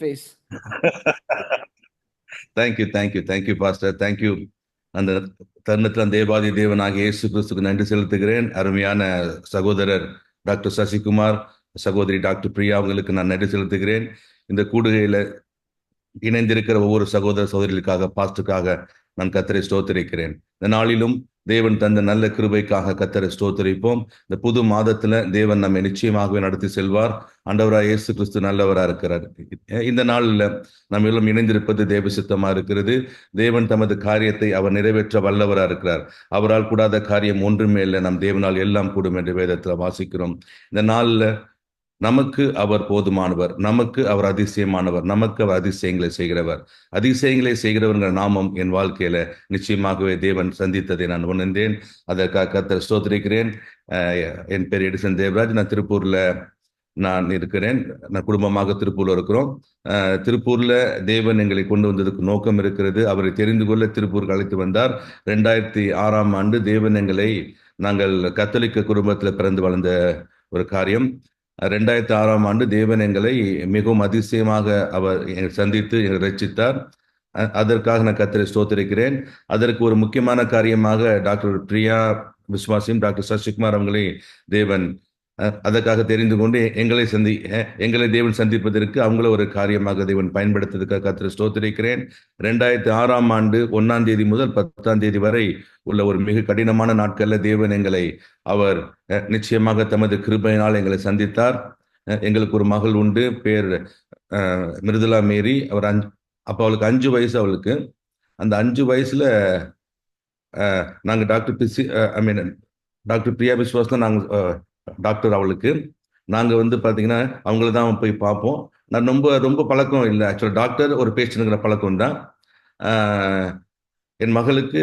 face. Thank you pastor, thank you. அந்த தருணத்தில் தேவாதி தேவனாகிய இயேசு கிறிஸ்துக்கு நன்றி செலுத்துகிறேன். அருமையான சகோதரர் டாக்டர் சசிகுமார், சகோதரி டாக்டர் பிரியா அவங்களுக்கு நான் நன்றி செலுத்துகிறேன். இந்த கூடுகையில இணைந்திருக்கிற ஒவ்வொரு சகோதர சகோதரிகளுக்காக, பாஸ்டுக்காக நான் கர்த்தரை ஸ்தோத்திரிக்கிறேன். இந்த நாளிலும் தேவன் தந்த நல்ல கிருபைக்காக கர்த்தரை ஸ்தோத்திரிப்போம். இந்த புது மாதத்துல தேவன் நம்மை நிச்சயமாகவே நடத்தி செல்வார். ஆண்டவராய் இயேசு கிறிஸ்து நல்லவராக இருக்கிறார். இந்த நாளில் நம்ம எல்லாம் இணைந்திருப்பது தேவ சித்தமா இருக்கிறது. தேவன் தமது காரியத்தை அவர் நிறைவேற்ற வல்லவராக இருக்கிறார். அவரால் கூடாத காரியம் ஒன்றுமே இல்லை. நம் தேவனால் எல்லாம் கூடும் என்று வேதத்தில் வாசிக்கிறோம். இந்த நாளில் நமக்கு அவர் போதுமானவர், நமக்கு அவர் அதிசயமானவர், நமக்கு அவர் அதிசயங்களை செய்கிறவர். அதிசயங்களை செய்கிறவங்கிற நாமம் என் வாழ்க்கையில நிச்சயமாகவே தேவன் சந்தித்ததை நான் உணர்ந்தேன். அதற்காக கர்த்தரை ஸ்தோத்திரிக்கிறேன். என் பேர் எடிசன் தேவராஜ். நான் திருப்பூர்ல நான் இருக்கிறேன். நான் குடும்பமாக திருப்பூர்ல இருக்கிறோம். திருப்பூர்ல தேவன் எங்களை கொண்டு வந்ததுக்கு நோக்கம் இருக்கிறது. அவரை தெரிந்து கொள்ள திருப்பூருக்கு அழைத்து வந்தார். 2006ஆம் ஆண்டு தேவன் எங்களை, நாங்கள் கத்தோலிக்க குடும்பத்தில் பிறந்து வளர்ந்த ஒரு காரியம். 2006ஆம் ஆண்டு தேவன் எங்களை மிகவும் அதிசயமாக அவர் சந்தித்து எங்களை ரட்சித்தார். அதற்காக நான் கர்த்தரை ஸ்தோத்திரிக்கிறேன். அதற்கு ஒரு முக்கியமான காரியமாக டாக்டர் பிரியா விஸ்வாசியும் டாக்டர் சசிகுமார் அவங்களை தேவன் அதற்காக தெரிந்து கொண்டு எங்களை தேவன் சந்திப்பதற்கு அவங்கள ஒரு காரியமாக தேவன் பயன்படுத்துவதற்காக கர்த்தரை ஸ்தோத்திரிக்கிறேன். 2006ஆம் ஆண்டு 1ஆம் தேதி முதல் 10ஆம் தேதி வரை உள்ள ஒரு மிக கடினமான நாட்கள்ல தேவன் எங்களை அவர் நிச்சயமாக தமது கிருபையினால் எங்களை சந்தித்தார். எங்களுக்கு ஒரு மகள் உண்டு, பேர் மிருதுலா மேரி. அவர் அப்போ அவளுக்கு 5 வயசு. அவளுக்கு அந்த 5 வயசுல நாங்கள் டாக்டர் பிரியா விஸ்வாஸ் தான் நாங்கள் டாக்டர். அவளுக்கு நாங்கள் வந்து பார்த்தீங்கன்னா அவங்கள தான் போய் பார்ப்போம். நான் ரொம்ப பழக்கம் இல்லை. ஆக்சுவலாக டாக்டர் ஒரு பேஷண்ட்டுங்கிற பழக்கம் தான். என் மகளுக்கு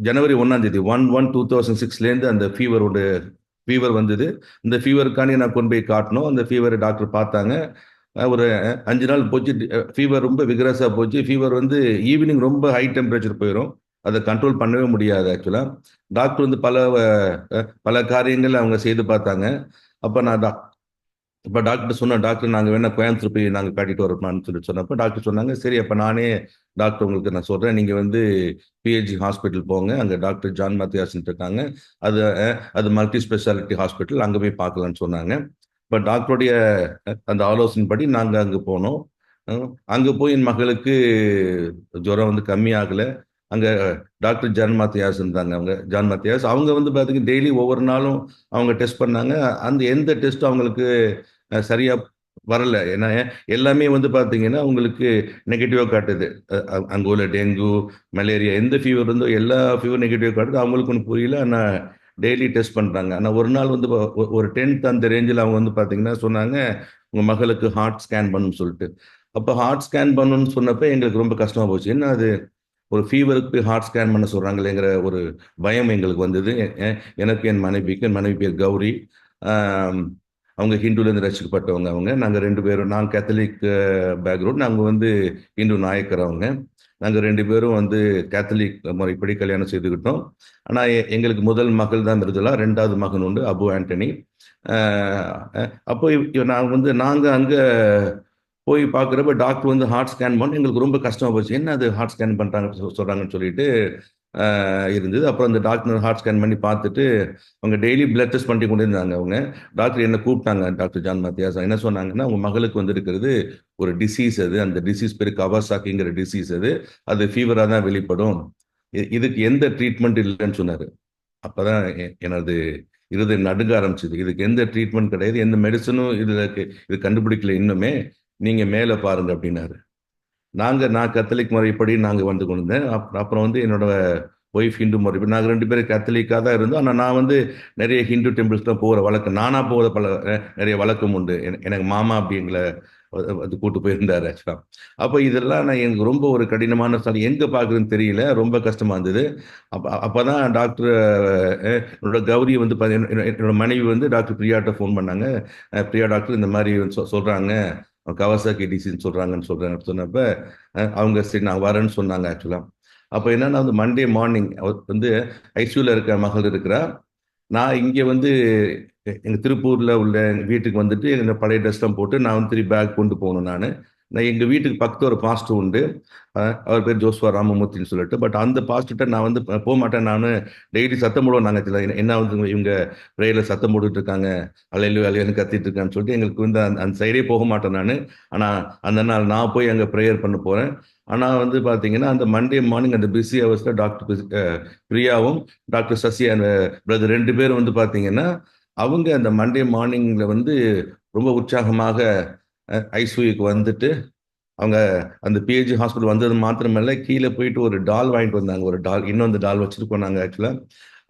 ஜனவரி 1ஆம் தேதி 1/1/2006 அந்த ஃபீவர் வந்தது. இந்த ஃபீவருக்காண்டி நான் கொண்டு போய் காட்டணும். அந்த ஃபீவரை டாக்டர் பார்த்தாங்க. ஒரு 5 நாள் போச்சு. ஃபீவர் ரொம்ப விகரஸாக போச்சு. ஃபீவர் வந்து ஈவினிங் ரொம்ப ஹை டெம்பரேச்சர் போயிடும். அதை கண்ட்ரோல் பண்ணவே முடியாது. ஆக்சுவலாக டாக்டர் வந்து பல காரியங்கள் அவங்க செய்து பார்த்தாங்க. அப்போ நான் இப்போ டாக்டர் சொன்னேன், டாக்டர் நாங்கள் வேணா கோயம்புத்தூர் போய் நாங்கள் காட்டிட்டு வரோம்னு சொன்னப்போ டாக்டர் சொன்னாங்க, சரி அப்போ நானே டாக்டர் உங்களுக்கு நான் சொல்கிறேன், நீங்கள் வந்து பிஹெச்சி ஹாஸ்பிட்டல் போங்க, அங்கே டாக்டர் ஜான் மத்தியாசன் இருக்காங்க, அது மல்டி ஸ்பெஷாலிட்டி ஹாஸ்பிட்டல், அங்கே போய் பார்க்கலான்னு சொன்னாங்க. இப்போ டாக்டருடைய அந்த ஆலோசனைப்படி நாங்கள் அங்கே போனோம். அங்கே போய் என் மகளுக்கு ஜுரம் வந்து கம்மியாகலை. அங்கே டாக்டர் ஜான் மத்தியாஸ் இருந்தாங்க. ஜான் மத்தியாஸ் அவங்க வந்து பார்த்தீங்கன்னா டெய்லி ஒவ்வொரு நாளும் அவங்க டெஸ்ட் பண்ணாங்க. அந்த எந்த டெஸ்ட்டும் அவங்களுக்கு சரியாக வரல. ஏன்னா எல்லாமே வந்து பார்த்தீங்கன்னா உங்களுக்கு நெகட்டிவாக காட்டுது. அங்கே உள்ள டெங்கு, மலேரியா, எந்த ஃபீவர் இருந்தோ எல்லா ஃபீவர் நெகட்டிவாக காட்டுது. அவங்களுக்கு ஒன்றும் புரியல. ஆனால் டெய்லி டெஸ்ட் பண்ணுறாங்க. ஆனால் ஒரு நாள் வந்து ஒரு 10th அந்த ரேஞ்சில் அவங்க வந்து பார்த்தீங்கன்னா சொன்னாங்க, உங்கள் மகளுக்கு ஹார்ட் ஸ்கேன் பண்ணணும்னு சொல்லிட்டு. அப்போ ஹார்ட் ஸ்கேன் பண்ணணும்னு சொன்னப்போ எங்களுக்கு ரொம்ப கஷ்டமாக போச்சு. என்ன அது ஒரு ஃபீவருக்கு போய் ஹார்ட் ஸ்கேன் பண்ண சொல்கிறாங்களேங்கிற ஒரு பயம் எங்களுக்கு வந்தது. எனக்கு என் மனைவி பேர் கௌரி. அவங்க ஹிந்துலேருந்து ரசிக்கப்பட்டவங்க. நாங்கள் 2 பேரும், நான் கேத்தலிக் பேக்ரவுண்ட், நாங்கள் வந்து ஹிந்து நாயக்கர். நாங்கள் 2 பேரும் வந்து கேத்தலிக் முறைப்படி கல்யாணம் செய்துக்கிட்டோம். ஆனால் எங்களுக்கு முதல் மகள் தான் மிருதுலா, 2வது மகன் உண்டு அபு ஆண்டனி. அப்போ நாங்கள் அங்கே போய் பார்க்குறப்ப டாக்டர் வந்து ஹார்ட் ஸ்கேன் பண்ண எங்களுக்கு ரொம்ப கஷ்டமாக போச்சு. என்ன அது ஹார்ட் ஸ்கேன் பண்ணுறாங்க சொல்கிறாங்கன்னு சொல்லிட்டு இருந்தது. அப்புறம் அந்த டாக்டர் ஹார்ட் ஸ்கேன் பண்ணி பார்த்துட்டு அவங்க டெய்லி பிளட் டெஸ்ட் பண்ணி கொண்டு இருந்தாங்க. டாக்டர் என்ன கூப்பிட்டாங்க, டாக்டர் ஜான் மத்தியாஸ். என்ன சொன்னாங்கன்னா, உங்கள் மகளுக்கு வந்து இருக்கிறது ஒரு டிசீஸ், அந்த டிசீஸ் பேர் கவாசாக்கிங்கிற டிசீஸ். அது ஃபீவராக தான் வெளிப்படும், இதுக்கு எந்த ட்ரீட்மெண்ட் இல்லைன்னு சொன்னார். அப்போதான் எனது இருதயம் நடுங்க ஆரம்பிச்சது. இதுக்கு எந்த ட்ரீட்மெண்ட் கிடையாது, எந்த மெடிசனும் இது கண்டுபிடிக்கல இன்னுமே, நீங்க மேலே பாருங்க அப்படின்னாரு. நான் கத்தலிக் முறைப்படி நாங்கள் வந்து கொண்டு வந்தேன். அப்புறம் வந்து என்னோட ஒய்ஃப் ஹிந்து முறைப்படி, நாங்கள் 2 பேரும் கத்தலிக்காக தான் இருந்தோம். ஆனால் நான் வந்து நிறைய ஹிந்து டெம்பிள்ஸ் தான் போகிற வழக்கம், நானாக போகிற நிறைய வழக்கம் உண்டு. எனக்கு மாமா அப்படிங்கிற அது கூட்டு போயிருந்தாரு ஆக்சுவலாக. அப்போ இதெல்லாம் எனக்கு ரொம்ப ஒரு கடினமான ஸ்டார்ட், எங்கே பார்க்குறதுன்னு தெரியல, ரொம்ப கஷ்டமாக இருந்தது. அப்போ தான் டாக்டர் என்னோட கௌரி வந்து என்னோட மனைவி வந்து டாக்டர் பிரியாட்ட ஃபோன் பண்ணாங்க. பிரியா டாக்டர் இந்த மாதிரி சொல்கிறாங்க, கவாசாக்கி டிசீஸ்ன்னு சொல்கிறாங்கன்னு சொன்னப்போ அவங்க சரி நான் வரேன்னு சொன்னாங்க ஆக்சுவலாக. அப்போ என்னன்னா வந்து மண்டே மார்னிங் வந்து ஐசியூவில் இருக்க மகள் இருக்கிறா. நான் இங்கே வந்து எங்கள் திருப்பூரில் உள்ள வீட்டுக்கு வந்துட்டு எங்கள் பழைய ட்ரெஸ்லாம் போட்டு நான் வந்து 3 பேக் கொண்டு போகணும். எங்கள் வீட்டுக்கு பக்கத்து ஒரு பாஸ்டர் உண்டு. அவர் பேர் ஜோஸ்வா ராமமூர்த்தின்னு சொல்லிட்டு. பட் அந்த பாஸ்டர்கிட்ட நான் வந்து போக மாட்டேன். நான் டெய்லி சத்தம் போடுவோம். நாங்கள் சில என்ன வந்து இவங்க ப்ரேயரில் சத்தம் போட்டுட்டு இருக்காங்க, அலையில அலையிலன்னு கத்திட்டு இருக்கான்னு சொல்லிட்டு எங்களுக்கு வந்து அந்த சைடே போக மாட்டேன் நான். ஆனால் அந்த நாள் நான் போய் அங்கே ப்ரேயர் பண்ண போகிறேன். ஆனால் வந்து பார்த்தீங்கன்னா அந்த மண்டே மார்னிங் அந்த பிஸி ஹவர்ஸில் டாக்டர் பிரியாவும் டாக்டர் சசி அந்த பிரதர் 2 பேரும் வந்து பார்த்தீங்கன்னா அவங்க அந்த மண்டே மார்னிங்ல வந்து ரொம்ப உற்சாகமாக ஐசியூக்கு வந்துட்டு அவங்க அந்த பிஹெச்சி ஹாஸ்பிட்டல் வந்தது மாத்திரமல்ல, கீழே போயிட்டு ஒரு டால் வாங்கிட்டு வந்தாங்க. ஒரு டால், இன்னும் அந்த டால் வச்சிருக்கோம் நாங்கள். ஆக்சுவலாக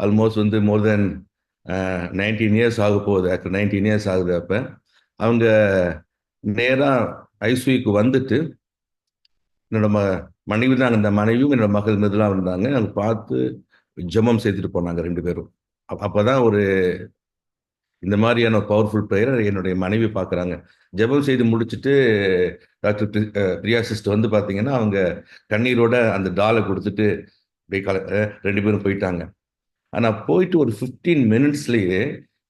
ஆல்மோஸ்ட் வந்து மோர் தென் 19 இயர்ஸ் ஆக போகுது. ஆக்சுவல் 19 இயர்ஸ் ஆகுது. அப்போ அவங்க நேராக ஐசியூக்கு வந்துட்டு என்னோட மனைவி தான், அந்த மனைவியும் என்னோட மகள் மீதுலாம் இருந்தாங்க. அவங்க பார்த்து ஜெபம் செய்துட்டு போனாங்க 2 பேரும். அப்போதான் ஒரு இந்த மாதிரியான பவர்ஃபுல் ப்ரேயர் என்னுடைய மனைவி பார்க்குறாங்க. ஜெபம் செய்து முடிச்சுட்டு டாக்டர் பிரியா சிஸ்டர் வந்து பார்த்தீங்கன்னா அவங்க கண்ணீரோட அந்த டாலை கொடுத்துட்டு அப்படியே 2 பேரும் போயிட்டாங்க. ஆனால் போயிட்டு ஒரு 15 மினிட்ஸ்லேயே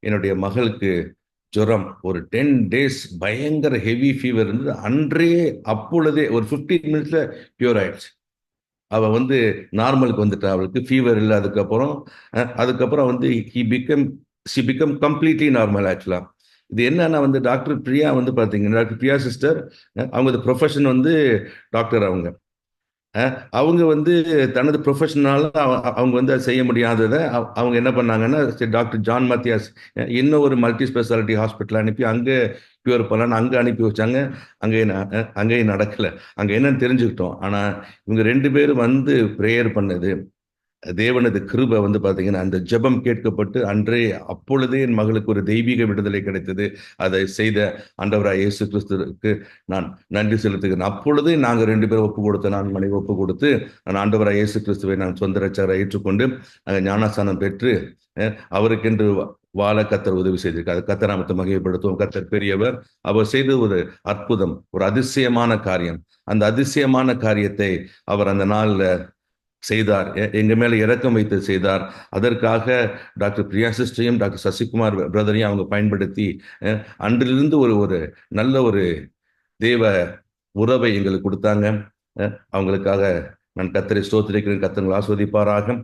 என்னுடைய மகளுக்கு ஜுரம், ஒரு 10 டேஸ் பயங்கர ஹெவி ஃபீவர் இருந்தது. அன்றே அப்பொழுதே ஒரு 15 மினிட்ஸ்ல பியூர் ஆயிடுச்சு. அவள் வந்து நார்மலுக்கு வந்துட்டா. அவளுக்கு ஃபீவர் இல்லை. அதுக்கப்புறம் வந்து ஷி பிகம் கம்ப்ளீட்லி நார்மல். ஆக்சுவலா இது என்னன்னா வந்து டாக்டர் பிரியா வந்து பாத்தீங்கன்னா டாக்டர் பிரியா சிஸ்டர், அவங்க ப்ரொஃபஷன் வந்து டாக்டர். அவங்க வந்து தனது ப்ரொஃபஷனால அவங்க வந்து அதை செய்ய முடியாததை அவங்க என்ன பண்ணாங்கன்னா டாக்டர் ஜான் மத்தியாஸ் இன்னும் ஒரு மல்டி ஸ்பெஷாலிட்டி ஹாஸ்பிட்டல் அனுப்பி அங்கே கியூர் பண்ணலான்னு அங்கே அனுப்பி வச்சாங்க. அங்கேயும் நடக்கலை. அங்கே என்னன்னு தெரிஞ்சுக்கிட்டோம். ஆனால் இவங்க 2 பேரும் வந்து ப்ரேயர் பண்ணது, தேவனது கிருபை வந்து பாத்தீங்கன்னா அந்த ஜெபம் கேட்கப்பட்டு அன்றே அப்பொழுதே என் மகளுக்கு ஒரு தெய்வீக விடுதலை கிடைத்தது. அதை செய்த ஆண்டவராய் இயேசு கிறிஸ்துவுக்கு நான் நன்றி செலுத்துகிறேன். அப்பொழுதே நாங்கள் 2 பேரும் ஒப்பு கொடுத்து, நான் மனைவி ஒப்பு கொடுத்து, நான் ஆண்டவராய் இயேசு கிறிஸ்துவை நான் சொந்த ரட்சகரை ஏற்றுக்கொண்டு ஞானஸ்தானம் பெற்று அவருக்கென்று வாழ கத்தர் உதவி செய்திருக்கார். கத்தர் நாமத்தை மகிமைப்படுத்துவோம். கத்தர் பெரியவர். அவர் செய்த ஒரு அற்புதம், ஒரு அதிசயமான காரியம். அந்த அதிசயமான காரியத்தை அவர் அந்த நாள்ல செய்தார். எங்க மேல இரக்கம் வைத்து செய்தார். அதற்காக டாக்டர் பிரியா சிஸ்டரையும் டாக்டர் சசிகுமார் பிரதரையும் அவங்க பயன்படுத்தி அன்றிலிருந்து ஒரு ஒரு நல்ல ஒரு தேவ உறவை எங்களுக்கு கொடுத்தாங்க. அவங்களுக்காக நான் கர்த்தரை ஸ்தோத்திரிக்கிறேன். கர்த்தர் ஆஸ்வதிப்பாராக.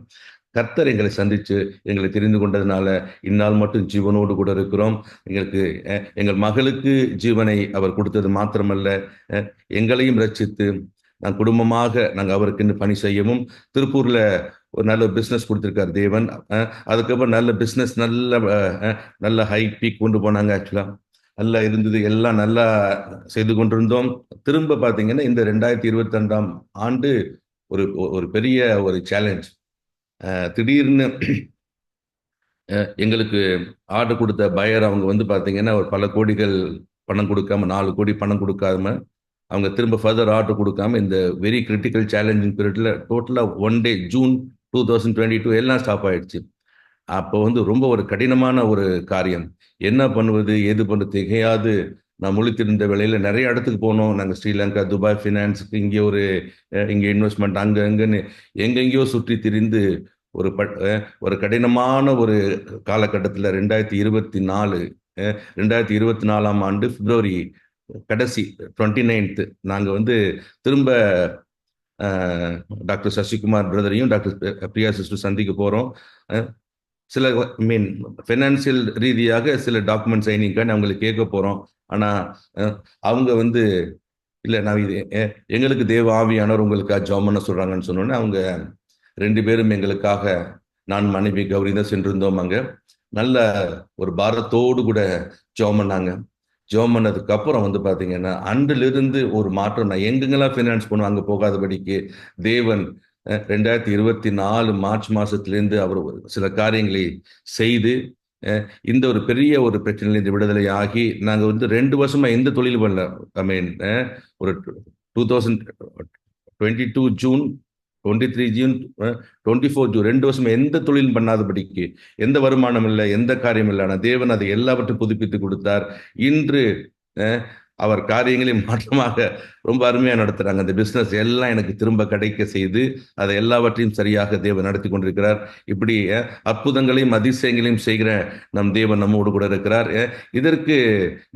கர்த்தர் எங்களை சந்திச்சு எங்களை தெரிந்து கொண்டதுனால இந்நாள் மட்டும் ஜீவனோடு கூட இருக்கிறோம். எங்களுக்கு எங்கள் மகளுக்கு ஜீவனை அவர் கொடுத்தது மாத்திரமல்ல, எங்களையும் ரட்சித்து நான் குடும்பமாக நாங்கள் அவருக்கு பணி செய்யவும், திருப்பூர்ல ஒரு நல்ல பிஸ்னஸ் கொடுத்துருக்காரு தேவன். அதுக்கப்புறம் நல்ல பிஸ்னஸ் நல்ல ஹை பீக் கொண்டு போனாங்க. ஆக்சுவலா நல்லா இருந்தது, எல்லாம் நல்லா செய்து கொண்டிருந்தோம். திரும்ப பார்த்தீங்கன்னா இந்த 2022ஆம் ஆண்டு ஒரு ஒரு பெரிய ஒரு சேலஞ்ச். திடீர்னு எங்களுக்கு ஆர்டர் கொடுத்த பயர் அவங்க வந்து பார்த்தீங்கன்னா ஒரு பல கோடிகள் பணம் கொடுக்காம, 4 கோடி பணம் கொடுக்காம அவங்க திரும்ப ஃபர்தர் ஆர்டர் கொடுக்காம இந்த வெரி கிரிட்டிக்கல் சேலஞ்சிங் பீரியட்ல டோட்டலாக 1 டே ஜூன் 2022 எல்லாம் ஸ்டாப் ஆயிடுச்சு. அப்போ வந்து ரொம்ப ஒரு கடினமான ஒரு காரியம். என்ன பண்ணுவது ஏது பண்ணுறது திகையாது நான் முழித்திருந்த வேளையில் நிறைய இடத்துக்கு போனோம். நாங்கள் ஸ்ரீலங்கா, துபாய் ஃபினான்ஸுக்கு, இங்கே இன்வெஸ்ட்மெண்ட், அங்கன்னு எங்கெங்கேயோ சுற்றி திரிந்து ஒரு கடினமான ஒரு காலகட்டத்தில் 2024ஆம் ஆண்டு பிப்ரவரி கடைசி 29th நாங்கள் வந்து திரும்ப டாக்டர் சசிகுமார் பிரதரையும் டாக்டர் பிரியா சிஸ்டர் சந்திக்க போகிறோம். சில ஃபினான்சியல் ரீதியாக சில டாக்குமெண்ட் சைனிங்கான அவங்களுக்கு கேட்க போகிறோம். ஆனால் அவங்க வந்து இல்லை, நான் இது எங்களுக்கு தேவ ஆவியானவர் உங்களுக்காக ஜெபம் பண்ண சொல்கிறாங்கன்னு சொன்னோன்னே அவங்க 2 பேரும் எங்களுக்காக, நான் மனைவி கௌரி தான் சென்றிருந்தோம். அங்கே நல்ல ஒரு பாரத்தோடு கூட ஜெபம் பண்ணாங்க. ஜெபம் பண்ணதுக்கு அப்புறம் வந்து பார்த்தீங்கன்னா அன்றிலிருந்து ஒரு மாற்றம். நான் எங்கெங்கெல்லாம் ஃபினான்ஸ் பண்ணுவோம் அங்கே போகாதபடிக்கு தேவன் 2024 மார்ச் மாசத்திலிருந்து அவர் சில காரியங்களை செய்து இந்த ஒரு பெரிய ஒரு பிரச்சனையிலிருந்து விடுதலை ஆகி நாங்கள் வந்து 2 வருஷமா எந்த தொழில் பண்ணல. ஒரு 2022 ஜூன், 23 ஜூன், 24 ஜூன் 2 வருஷமா எந்த தொழிலும் பண்ணாதபடிக்கு, எந்த வருமானம் இல்லை, எந்த காரியம் இல்லை. ஆனால் தேவன் அதை எல்லாவற்றையும் புதுப்பித்து கொடுத்தார். இன்று அவர் காரியங்களை மாற்றமாக ரொம்ப அருமையா நடத்துறாங்க. அந்த பிசினஸ் எல்லாம் எனக்கு திரும்ப கிடைக்க செய்து, அதை எல்லாவற்றையும் சரியாக தேவன் நடத்தி கொண்டிருக்கிறார். இப்படி அற்புதங்களையும், அதிசயங்களையும் செய்கிற நம் தேவன் நம்மோடு கூட இருக்கிறார். இதற்கு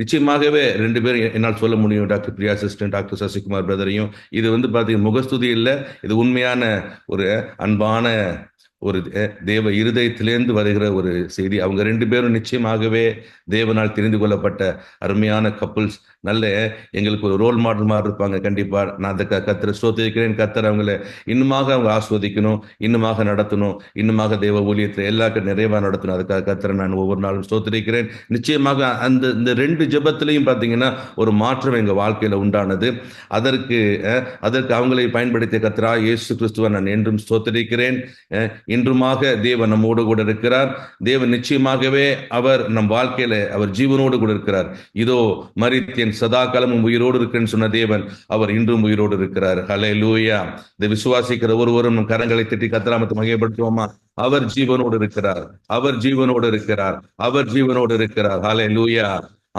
நிச்சயமாகவே 2 பேரும் என்னால் சொல்ல முடியும். Doctor Priya sister, doctor Sasikumar பிரதரையும். இது பார்த்தீங்கன்னா முகஸ்துதி இல்ல. இது உண்மையான ஒரு அன்பான ஒரு தேவ இருதயத்திலேருந்து வருகிற ஒரு செய்தி. அவங்க 2 பேரும் நிச்சயமாகவே தேவனால் தெரிந்து கொள்ளப்பட்ட அருமையான கப்புள்ஸ். நல்ல எங்களுக்கு ஒரு ரோல் மாடல் மாதிரி இருப்பாங்க. கண்டிப்பா நான் அந்த கர்த்தரை ஸ்தோத்திரிக்கிறேன். கர்த்தர் அவங்களை இன்னுமாக அவங்க ஆஸ்வதிக்கணும், இன்னுமாக நடத்தணும், இன்னுமாக தேவ ஊழியத்தில் எல்லாருக்கும் நிறைவா நடத்தணும். அதுக்காக கர்த்தரை நான் ஒவ்வொரு நாளும் ஸ்தோத்திரிக்கிறேன். நிச்சயமாக இந்த 2 ஜெபத்திலையும் பார்த்தீங்கன்னா ஒரு மாற்றம் எங்க வாழ்க்கையில உண்டானது. அதற்கு அவங்களை பயன்படுத்திய கர்த்தரா இயேசு கிறிஸ்துவை நான் என்றும் ஸ்தோத்திரிக்கிறேன். இன்றுமாக தேவன் நம்மோடு கூட இருக்கிறார். தேவன் நிச்சயமாகவே அவர் நம் வாழ்க்கையில அவர் ஜீவனோடு கூட இருக்கிறார். இதோ மரித்தேன் சதா காலமும் உயிரோடு இருக்கிறேன்னு சொன்ன தேவன் அவர் இன்றும் உயிரோடு இருக்கிறார். ஹல்லேலூயா. இந்த விசுவாசிக்கிற ஒருவரும் நம் கரங்களை தட்டி கர்த்தராமத்தை மகிமைப்படுத்துவோமா? அவர் ஜீவனோடு இருக்கிறார். அவர் ஜீவனோடு இருக்கிறார். அவர் ஜீவனோடு இருக்கிறார். ஹல்லேலூயா.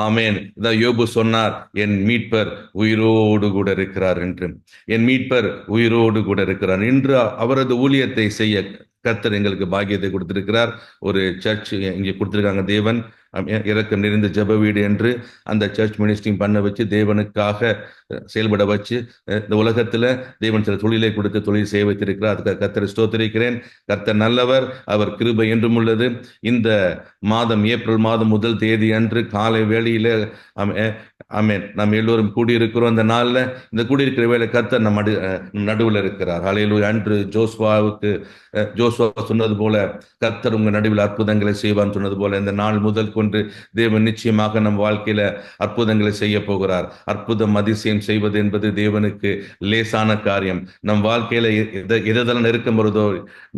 ஆமென். இதான் யோபு சொன்னார், என் மீட்பர் உயிரோடு கூட இருக்கிறார் என்று. என் மீட்பர் உயிரோடு கூட இருக்கிறார். இன்று அவரது ஊழியத்தை செய்ய கர்த்தர் எங்களுக்கு பாக்கியத்தை கொடுத்திருக்கிறார். ஒரு சர்ச் இங்கே கொடுத்திருக்காங்க. தேவன் இரக்கம் நிறைந்த ஜெப வீடு என்று அந்த சர்ச் மினிஸ்ட்ரிங் பண்ண வச்சு தேவனுக்காக செயல்பட வச்சு இந்த உலகத்துல தேவன் சில தொழிலை கொடுத்து தொழில் செய்ய வைத்திருக்கிறார். அதுக்கு கர்த்தரை ஸ்தோத்திரிக்கிறேன். கர்த்தர் நல்லவர், அவர் கிருபை என்றும் உள்ளது. இந்த மாதம் ஏப்ரல் மாதம் 1 தேதி அன்று காலை வேளையில ஆமென் நாம் எல்லோரும் கூடியிருக்கிறோம். இந்த நாள்ல இந்த கூடியிருக்கிற வேலை கர்த்தர் நம் நடுவில் இருக்கிறார். ஹல்லேலூயா. அன்று ஜோசுவா சொன்னது போல கர்த்தர் உங்க நடுவில் அற்புதங்களை செய்வான்னு சொன்னது போல இந்த நாள் முதல் கொண்டு தேவன் நிச்சயமாக நம் வாழ்க்கையில அற்புதங்களை செய்ய போகிறார். அற்புதம் அதிசயம் செய்வது என்பது தேவனுக்கு லேசான காரியம். நம் வாழ்க்கையில எதெல்லாம் நெருக்கம் வருதோ,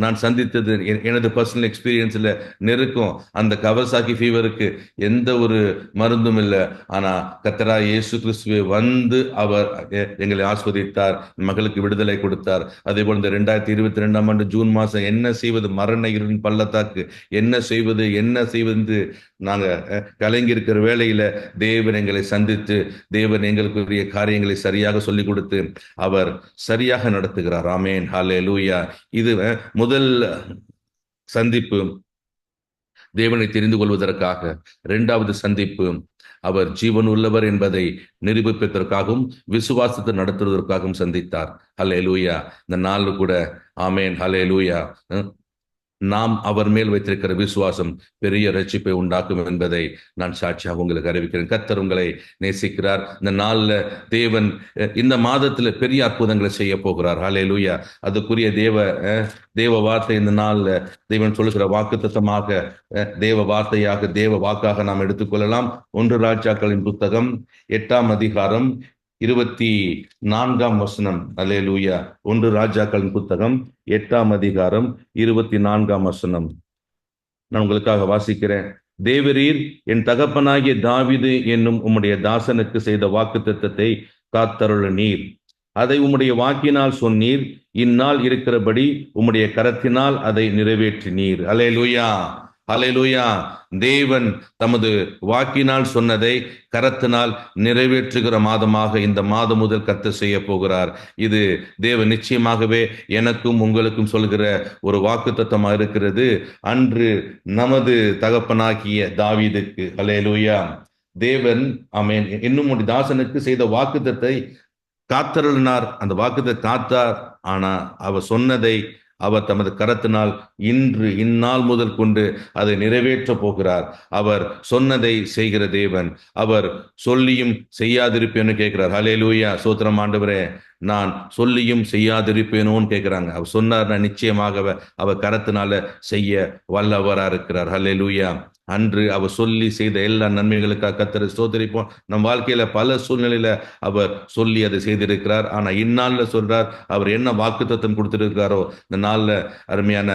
நான் சந்தித்தது எனது பர்சனல் எக்ஸ்பீரியன்ஸ்ல நெருக்கம், அந்த கவசாக்கி ஃபீவருக்கு எந்த ஒரு மருந்தும் இல்லை. ஆனா கர்த்தரா இயேசு கிறிஸ்துவே வந்து அவர் எங்களை ஆஸ்வதித்தார், மகளுக்கு விடுதலை கொடுத்தார். அதே போல இந்த 2022 ஆண்டு ஜூன் மாசம் என்ன செய்வது, மரண இருளின் பள்ளத்தாக்கு என்ன செய்வது என்று நாங்க கலங்கி இருக்கிற வேளையில தேவன் எங்களை சந்தித்து தேவன் எங்களுக்குரிய காரியங்களை சரியாக சொல்லிக் கொடுத்து அவர் சரியாக நடத்துகிறார். ஆமென். ஹல்லேலூயா. இது முதல் சந்திப்பு தேவனை தெரிந்து கொள்வதற்காக. 2வது சந்திப்பு அவர் ஜீவன் உள்ளவர் என்பதை நிரூபிப்பதற்காகவும் விசுவாசத்தை நடத்துவதற்காகவும் சந்தித்தார். ஹல்லேலூயா. இந்த நாள் கூட ஆமென். ஹல்லேலூயா. நாம் அவர் மேல் வைத்திருக்கிற விசுவாசம் பெரிய ரட்சிப்பை உண்டாக்கும் என்பதை நான் சாட்சியாக உங்களுக்கு அறிவிக்கிறேன். கர்த்தர் உங்களை நேசிக்கிறார். இந்த நாள்ல தேவன் இந்த மாதத்துல பெரிய அற்புதங்களை செய்ய போகிறார். ஹல்லேலூயா. அதுக்குரிய தேவ வார்த்தை இந்த நாள்ல தேவன் சொல்லுகிற வாக்குத்தத்தமாக தேவ வார்த்தையாக தேவ வாக்காக நாம் எடுத்துக்கொள்ளலாம். 1 ராஜாக்களின் புத்தகம் 8ஆம் அதிகாரம் 24ஆம் வசனம். அல்லேலூயா. 1 ராஜாக்களின் புத்தகம் 8ஆம் அதிகாரம் 24ஆம் வசனம் நான் உங்களுக்காக வாசிக்கிறேன். தேவரீர் என் தகப்பனாகிய தாவீது என்னும் உம்முடைய தாசனுக்கு செய்த வாக்குத்தத்தத்தை காத்தருள நீர். அதை உம்முடைய வாக்கினால் சொன்னீர். இந்நாள் இருக்கிறபடி உம்முடைய கரத்தினால் அதை நிறைவேற்றினீர். அல்லேலூயா. ஹல்லேலூயா. தேவன் தமது வாக்கினால் சொன்னதை கரத்தினால் நிறைவேற்றுகிற மாதமாக இந்த மாதம் முதல் கர்த்தர் செய்ய போகிறார். இது தேவன் நிச்சயமாகவே எனக்கும் உங்களுக்கும் சொல்கிற ஒரு வாக்குத்தத்தமாக இருக்கிறது. அன்று நமது தகப்பனாகிய தாவீதுக்கு ஹல்லேலூயா தேவன் ஆமென் இன்னும் ஒரு தாசனுக்கு செய்த வாக்குத்தத்தை காத்தருளினார். அந்த வாக்குத்தத்தை காத்தார். ஆனா அவர் சொன்னதை அவர் தமது கரத்தினால் இந்நாள் முதல் கொண்டு அதை நிறைவேற்ற போகிறார். அவர் சொன்னதை செய்கிற தேவன். அவர் சொல்லியும் செய்யாதிருப்பேன்னு கேட்கிறார். ஹல்லேலூயா. சோத்திரம் ஆண்டவரே, நான் சொல்லியும் செய்யாதிருப்பேனோன்னு கேட்கிறாங்க. அவர் சொன்னார், நிச்சயமாக அவர் கரத்தினால செய்ய வல்லவரா இருக்கிறார். ஹல்லேலூயா. அன்று அவர் சொல்லி செய்த எல்லா நன்மைகளுக்காக கர்த்தரை ஸ்தோத்திரிப்போம். நம் வாழ்க்கையில பல சூழ்நிலையில அவர் சொல்லி அதை செய்திருக்கிறார். ஆனா இந்நாள்ல சொல்றார், அவர் என்ன வாக்குத்தத்தம் கொடுத்திருக்கிறாரோ இந்த நாள்ல அருமையான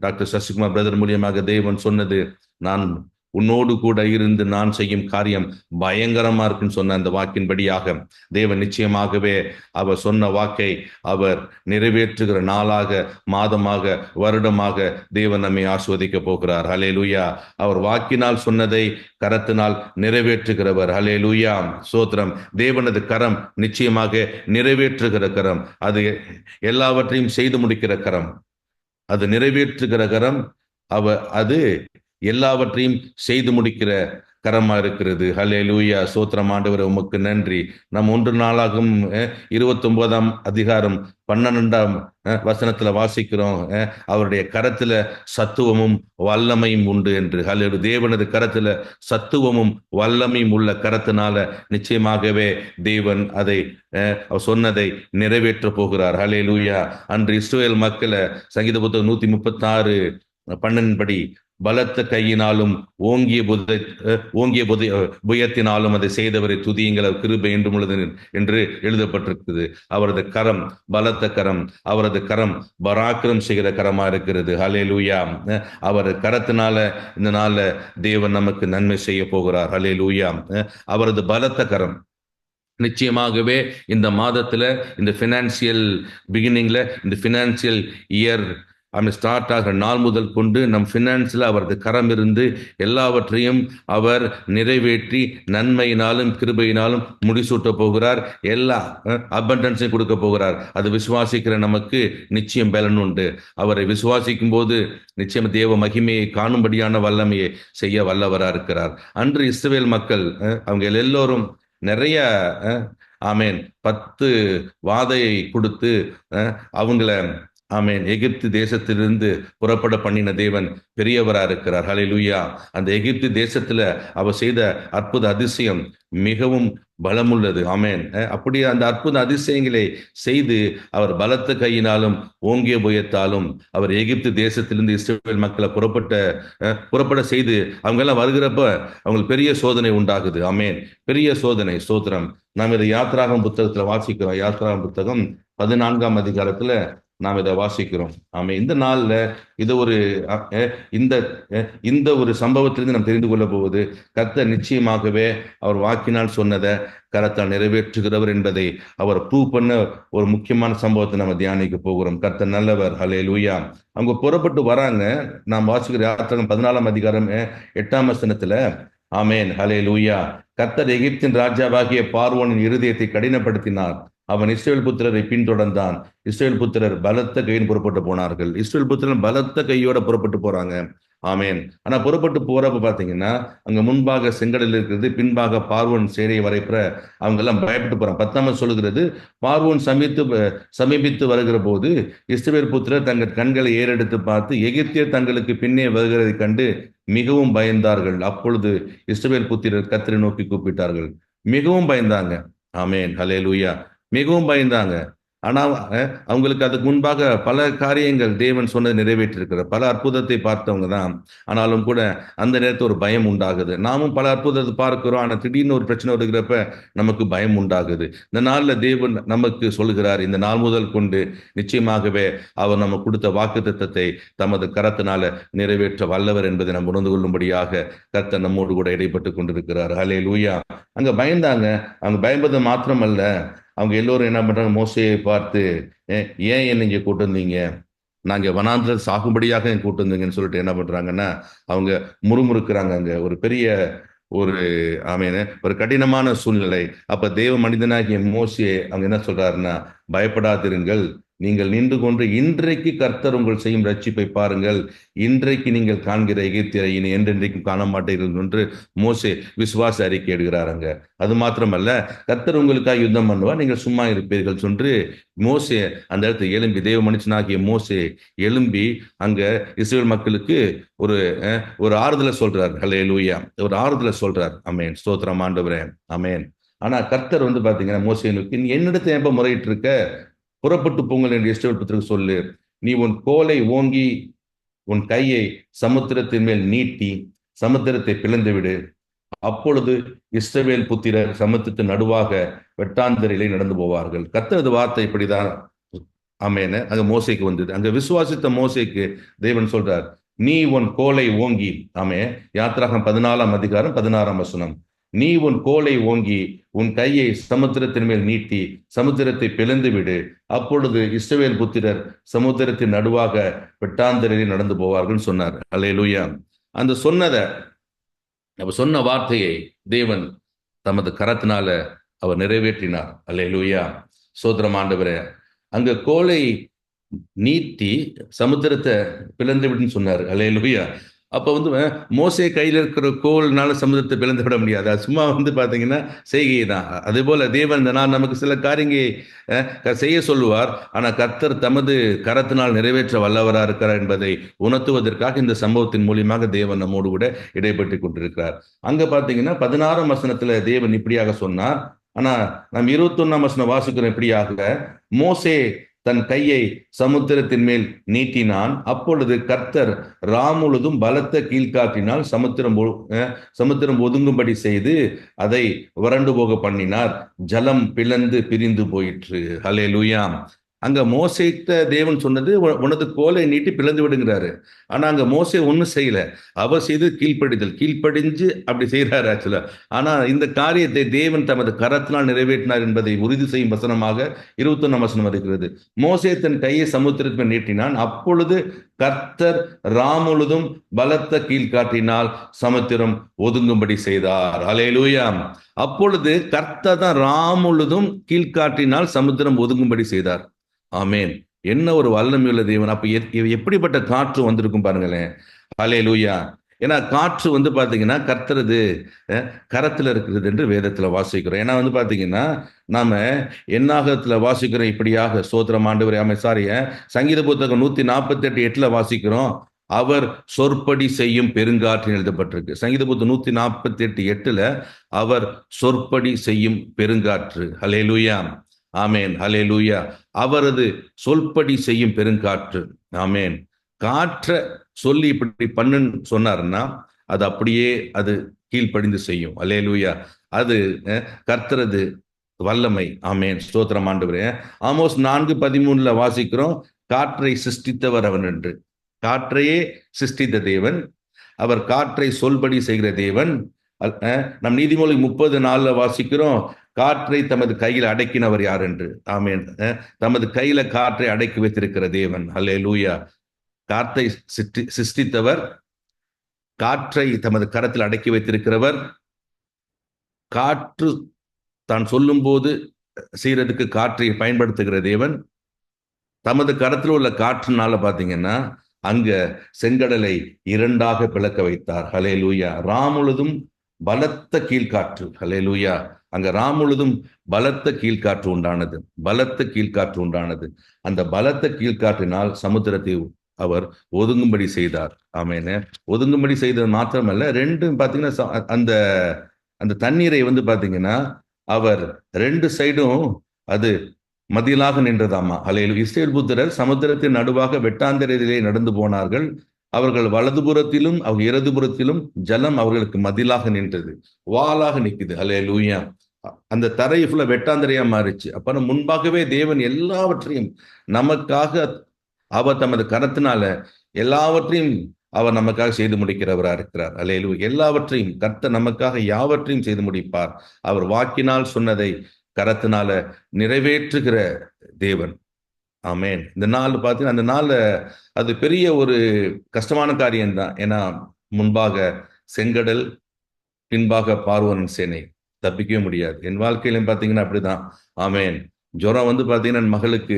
டாக்டர் சசிகுமார் பிரதர் மூலியமாக தேவன் சொன்னது, நான் உன்னோடு கூட இருந்து நான் செய்யும் காரியம் பயங்கரமா இருக்குன்னு சொன்ன அந்த வாக்கின்படியாக தேவன் நிச்சயமாகவே அவர் சொன்ன வாக்கை அவர் நிறைவேற்றுகிற நாளாக, மாதமாக, வருடமாக தேவன் நம்மை ஆஸ்வதிக்க போகிறார். ஹல்லேலூயா. அவர் வாக்கினால் சொன்னதை கரத்தினால் நிறைவேற்றுகிறவர். ஹல்லேலூயா. சோத்திரம். தேவனது கரம் நிச்சயமாக நிறைவேற்றுகிற கரம், அது எல்லாவற்றையும் செய்து முடிக்கிற கரம், அது நிறைவேற்றுகிற கரம், அது எல்லாவற்றையும் செய்து முடிக்கிற கரமா இருக்கிறது. ஹல்லேலூயா. சோத்திரம். ஆண்டவரே உமக்கு நன்றி. நாம் 1 நாளாகும் 29ஆம் அதிகாரம் 12ஆம் வசனத்துல வாசிக்கிறோம், அவருடைய கரத்துல சத்துவமும் வல்லமையும் உண்டு என்று. ஹல்லேலூயா. தேவனது கரத்துல சத்துவமும் வல்லமையும் உள்ள கரத்தினால நிச்சயமாகவே தேவன் அதை அவர் சொன்னதை நிறைவேற்ற போகிறார். ஹல்லேலூயா. அன்று இஸ்ரவேல் மக்களை சங்கீத புத்தகம் 136:12 படி பலத்த கையினாலும் ஓங்கிய புயத்தினாலும் அதை செய்தவரை துதியுங்கள், கிருபை என்றும் உள்ளது என்று எழுதப்பட்டிருக்குது. அவரது கரம் பலத்த கரம், அவரது கரம் பராக்கிரம் செய்கிற கரமா இருக்கிறது. ஹல்லேலூயா. அவரது கரத்தினால இந்த நாள்ல தேவன் நமக்கு நன்மை செய்ய போகிறார். ஹல்லேலூயா. அவரது பலத்த கரம் நிச்சயமாகவே இந்த மாதத்துல, இந்த பினான்சியல் பிகினிங்ல, இந்த பினான்சியல் இயர் ஸ்டார்ட் ஆகிற நாள் முதல் கொண்டு நம் பினான்ஸ்ல அவரது கரம் இருந்து எல்லாவற்றையும் அவர் நிறைவேற்றி நன்மையினாலும் கிருபையினாலும் முடிசூட்ட போகிறார். எல்லா அபண்டன்ஸையும் கொடுக்க போகிறார். அது விசுவாசிக்கிற நமக்கு நிச்சயம் பலன் உண்டு. அவரை விசுவாசிக்கும் போது நிச்சயம் தேவ மகிமையை காணும்படியான வல்லமையை செய்ய வல்லவரா இருக்கிறார். அன்று இஸ்ரவேல் மக்கள் அவங்க எல்லோரும் நிறைய ஆமேன் 10 வாதையை கொடுத்து அவங்கள ஆமேன் எகிப்து தேசத்திலிருந்து புறப்பட பண்ணின தேவன் பெரியவரா இருக்கிறார். ஹல்லேலூயா. அந்த எகிப்து தேசத்துல அவர் செய்த அற்புத அதிசயம் மிகவும் பலமுள்ளது. ஆமேன். அப்படி அந்த அற்புத அதிசயங்களை செய்து அவர் பலத்த கையினாலும் ஓங்கிய புயத்தாலும் அவர் எகிப்து தேசத்திலிருந்து இஸ்ரவேல் மக்களை புறப்பட செய்து அவங்க எல்லாம் வருகிறப்ப அவங்களுக்கு பெரிய சோதனை உண்டாகுது. ஆமேன். பெரிய சோதனை. ஸ்தோத்திரம். நாம் இதை யாத்ராகம புத்தகத்துல வாசிக்கிறோம். யாத்ராகம புத்தகம் 14ஆம் அதிகாரத்துல நாம் இதை வாசிக்கிறோம். ஆமா. இந்த நாள்ல இது ஒரு இந்த ஒரு சம்பவத்திலிருந்து நாம் தெரிந்து கொள்ள போவது, கர்த்தர் நிச்சயமாகவே அவர் வாக்கினால் சொன்னதை கரத்தால் நிறைவேற்றுகிறவர் என்பதை அவர் ப்ரூவ் பண்ண ஒரு முக்கியமான சம்பவத்தை நம்ம தியானிக்க போகிறோம். கர்த்தர் நல்லவர். ஹல்லேலூயா. அவங்க புறப்பட்டு வராங்க. நாம் வாசிக்கிற யாத்திராகமம் 14ஆம் அதிகாரம் 8ஆம் வசனத்துல ஆமேன். ஹல்லேலூயா. கர்த்தர் எகிப்தின் ராஜாவாகிய பார்வோனின் இருதயத்தை கடினப்படுத்தினார். அவன் இஸ்ரவேல் புத்திரரை பின்தொடர்ந்தான். இஸ்ரவேல் புத்திரர் பலத்த கையின் புறப்பட்டு போனார்கள். இஸ்ரவேல் புத்திரன் பலத்த கையோட புறப்பட்டு போறாங்க. ஆமேன். ஆனா புறப்பட்டு போறப்ப பாத்தீங்கன்னா அங்க முன்பாக செங்கடல் இருக்கிறது, பின்பாக பார்வோன் சேனையை வரைப்புற அவங்க எல்லாம் பயப்பட்டு போறாங்க. 10ஆம் சொல்லுகிறது, பார்வோன் சமீபித்து வருகிற போது இஸ்ரவேல் புத்திரர் தங்கள் கண்களை ஏறெடுத்து பார்த்து எகிப்தியர் தங்களுக்கு பின்னே வருகிறதை கண்டு மிகவும் பயந்தார்கள். அப்பொழுது இஸ்ரவேல் புத்திரர் கர்த்தரை நோக்கி கூப்பிட்டார்கள். மிகவும் பயந்தாங்க. ஆமேன். ஹல்லேலூயா. மிகவும் பயந்தாங்க. ஆனா அவங்களுக்கு அதுக்கு முன்பாக பல காரியங்கள் தேவன் சொன்னது நிறைவேற்றிருக்கிறார். பல அற்புதத்தை பார்த்தவங்க தான். ஆனாலும் கூட அந்த நேரத்தில் ஒரு பயம் உண்டாகுது. நாமும் பல அற்புதத்தை பார்க்கிறோம். ஆனா திடீர்னு ஒரு பிரச்சனை வருகிறப்ப நமக்கு பயம் உண்டாகுது. இந்த நாள்ல தேவன் நமக்கு சொல்லுகிறார், இந்த நாள் முதல் கொண்டு நிச்சயமாகவே அவர் நம்ம கொடுத்த வாக்குத்தத்தத்தை தமது கரத்தினால நிறைவேற்ற வல்லவர் என்பதை நம்ம உணர்ந்து கொள்ளும்படியாக கர்த்தர் நம்மோடு கூட இடைப்பட்டு கொண்டிருக்கிறார். ஹல்லேலூயா. அங்க பயந்தாங்க. அவங்க பயப்பது மாத்திரமல்ல, அவங்க எல்லோரும் என்ன பண்றாங்க, மோசேயை பார்த்து ஏன் என்ன இங்க கூட்டு வந்தீங்க, நாங்க வனாந்திரத்தில் சாகும்படியாக கூட்டு வந்தீங்கன்னு சொல்லிட்டு என்ன பண்றாங்கன்னா அவங்க முறுமுறுக்கிறாங்க. அங்க ஒரு பெரிய ஒரு ஆமேன ஒரு கடினமான சூழ்நிலை. அப்ப தேவ மனிதனாகிய மோசே அவங்க என்ன சொல்றாருன்னா, பயப்படாதிருங்கள், நீங்கள் நின்று கொண்டு இன்றைக்கு கர்த்தர் உங்கள் செய்யும் ரட்சிப்பை பாருங்கள், இன்றைக்கு நீங்கள் காண்கிற எகிப்தியரை இனி என்றென்றைக்கும் காண மாட்டீர்கள் என்று மோசே விசுவாச அறிக்கை எடுக்கிறாருங்க. அது மாத்திரமல்ல, கர்த்தர் உங்களுக்காக யுத்தம் பண்ணுவார், நீங்கள் சும்மா இருப்பீர்கள் என்று மோசே அந்த இடத்துல எழும்பி, தேவ மனுஷனாகிய மோசே எழும்பி அங்க இஸ்ரவேல் மக்களுக்கு ஒரு ஆறுதலை சொல்றார். ஹல்லேலூயா. ஒரு ஆறுதலை சொல்றார். ஆமேன். ஸ்தோத்திரம் ஆண்டவரே. ஆமேன். ஆனா கர்த்தர் பாத்தீங்கன்னா மோசே நோக்கி, என்னிடத்தை எப்ப முறையிட்டு இருக்க, புறப்பட்டு போங்கள் என்று இஸ்ரவேல் புத்திரருக்கு சொல்லு. நீ உன் கோலை ஓங்கி உன் கையை சமுத்திரத்தின் மேல் நீட்டி சமுத்திரத்தை பிளந்து விடு. அப்பொழுது இஸ்ரவேல் புத்திரர் சமுத்திரத்தின் நடுவாக வெட்டாந்தரையிலே நடந்து போவார்கள். கர்த்தரது வார்த்தை இப்படிதான் ஆமேன அங்க மோசேக்கு வந்தது. அங்க விசுவாசித்த மோசேக்கு தேவன் சொல்றார், நீ உன் கோலை ஓங்கி. ஆமே, யாத்திராகம் 14ஆம் அதிகாரம் 16ஆம் வசனம். நீ உன் கோலை ஓங்கி உன் கையை சமுத்திரத்தின் மேல் நீட்டி சமுத்திரத்தை பிளந்து விடு. அப்பொழுது இஸ்ரவேல் புத்திரர் சமுத்திரத்தின் நடுவாக வெட்டாந்தரையில் நடந்து போவார்கள் சொன்னார். அல்லேலூயா. அந்த சொன்ன வார்த்தையை தேவன் தமது கரத்தினால அவர் நிறைவேற்றினார். அல்லேலூயா. சோதரம் ஆண்டவரே. அங்க கோலை நீட்டி சமுத்திரத்தை பிளந்து விடுன்னு சொன்னார். அல்லேலூயா. அப்போ மோசே கையில் இருக்கிற கோல்னால சமுதிரத்தை பிளந்து விட முடியாது. அது சும்மா பார்த்தீங்கன்னா செய்கை தான். அதே போல தேவன் நான் நமக்கு சில காரியங்களை செய்ய சொல்லுவார். ஆனால் கர்த்தர் தமது கரத்தினால் நிறைவேற்ற வல்லவராக இருக்கிறார் என்பதை உணர்த்துவதற்காக இந்த சம்பவத்தின் மூலியமாக தேவன் நம்மோடு கூட இடைப்பட்டு கொண்டிருக்கிறார். அங்க பார்த்தீங்கன்னா 16ஆம் வசனத்துல தேவன் இப்படியாக சொன்னார். ஆனா நாம் 21ஆம் வசனம் வாசிக்கிறோம் இப்படியாக, மோசே தன் கையை சமுத்திரத்தின் மேல் நீட்டினான். அப்பொழுது கர்த்தர் ராமுழுதும் பலத்த கீழ்காற்றினால் சமுத்திரம் ஒதுங்கும்படி செய்து அதை வறண்டு போக பண்ணினார். ஜலம் பிளந்து பிரிந்து போயிற்று. ஹல்லேலூயா. அங்க மோசேட்ட தேவன் சொன்னது உனது கோலை நீட்டி பிளந்து விடுங்கிறாரு. ஆனா அங்க மோசே ஒன்னும் செய்யல. அவர் செய்து கீழ்ப்படிஞ்சு அப்படி செய்யறாரு ஆக்சுவலா. ஆனா இந்த காரியத்தை தேவன் தமது கரத்தினால் நிறைவேற்றினார் என்பதை உறுதி செய்யும் வசனமாக 21ஆம் வசனம் இருக்கிறது. மோசே தன் கையை சமுத்திரத்தில் நீட்டினான். அப்பொழுது கர்த்தர் ராமுழுதும் பலத்த கீழ்காற்றினால் சமுத்திரம் ஒதுங்கும்படி செய்தார். அல்லேலூயா. அப்பொழுது கர்த்தர் தான் ராமுழுதும் கீழ்காற்றினால் சமுத்திரம் ஒதுங்கும்படி செய்தார். ஆமேன். என்ன ஒரு வல்லமையுள்ள தேவன். அப்ப எப்படிப்பட்ட காற்று வந்திருக்கும் பாருங்களேன். ஹல்லேலூயா. ஏன்னா காற்று பாத்தீங்கன்னா கர்த்தரது கரத்துல இருக்கிறது என்று வேதத்துல வாசிக்கிறோம். ஏன்னா பாத்தீங்கன்னா நாம என்னாகத்துல வாசிக்கிறோம் இப்படியாக, ஸ்தோத்திரம் ஆண்டவரே. சங்கீத புத்தகம் 148:8 வாசிக்கிறோம், அவர் சொற்படி செய்யும் பெருங்காற்று எழுதப்பட்டிருக்கு. சங்கீத புத்தகம் 148:8 அவர் சொற்படி செய்யும் பெருங்காற்று. ஹல்லேலூயா. ஆமேன். ஹல்லேலூயா. அவரது சொல்படி செய்யும் பெருங்காற்று. ஆமேன். காற்றை சொல்லி இப்படி பண்ணுன்னு சொன்னாருன்னா அது அப்படியே அது கீழ்ப்படிந்து செய்யும். அல்லேலூயா. அது கர்த்தரது வல்லமை. ஆமேன். ஸ்தோத்திரம் ஆண்டவரே. ஆமோஸ் 4:13 வாசிக்கிறோம், காற்றை சிருஷ்டித்தவர் அவன் என்று. காற்றையே சிருஷ்டித்த தேவன், அவர் காற்றை சொல்படி செய்கிற தேவன். நம் நீதிமொழி 30:4 வாசிக்கிறோம், காற்றை தமது கையில் அடக்கினவர் யார் என்று. ஆமேன். தமது கையில காற்றை அடக்கி வைத்திருக்கிற தேவன். அல்லேலூயா. காற்றை சிருஷ்டித்தவர், காற்றை தமது கரத்தில் அடக்கி வைத்திருக்கிறவர், காற்று தான் சொல்லும் போது செய்யறதுக்கு காற்றை பயன்படுத்துகிற தேவன். தமது கரத்தில் உள்ள காற்றுனால பாத்தீங்கன்னா அங்க செங்கடலை 2ஆக பிளக்க வைத்தார். ஹல்லேலூயா. ராமுழுதும் பலத்த கீழ்காற்று. ஹல்லேலூயா. அங்க ராமுழுதும் பலத்த கீழ்காற்று உண்டானது. அந்த பலத்த கீழ்காற்றினால் சமுத்திரத்தை அவர் ஒதுங்கும்படி செய்தார். ஆமேன. ஒதுங்கும்படி செய்தது மாத்திரமல்ல, ரெண்டும் பாத்தீங்கன்னா அந்த அந்த தண்ணீரை பாத்தீங்கன்னா அவர் 2 சைடும் அது மதிலாக நின்றதாமா. அல்லேலூயா. இஸ்ரவேல் புத்திரர் சமுத்திரத்தின் நடுவாக வெட்டாந்தரையிலே நடந்து போனார்கள். அவர்கள் வலதுபுறத்திலும் அவர் இடதுபுறத்திலும் ஜலம் அவர்களுக்கு மதிலாக நின்றது, வாளாக நிற்குது. அல்லேலூயா. அந்த தரை ஃபுல்லா வெட்டாந்தரையா மாறிச்சு. அப்ப முன்பாகவே தேவன் எல்லாவற்றையும் நமக்காக அவர் தமது கரத்தினால எல்லாவற்றையும் அவர் நமக்காக செய்து முடிக்கிறவராக இருக்கிறார். அல்லேலூயா. எல்லாவற்றையும் கர்த்தர் நமக்காக யாவற்றையும் செய்து முடிப்பார். அவர் வாக்கினால் சொன்னதை கரத்தினால நிறைவேற்றுகிற தேவன். ஆமேன். இந்த நாள் பார்த்தீங்கன்னா அந்த நாள் அது பெரிய ஒரு கஷ்டமான காரியம்தான். ஏன்னா முன்பாக செங்கடல், பின்பாக பார்வோனின் சேனை, தப்பிக்கவே முடியாது. என் வாழ்க்கையிலும் பார்த்தீங்கன்னா அப்படிதான். ஆமேன். ஜுரம் பார்த்தீங்கன்னா என் மகளுக்கு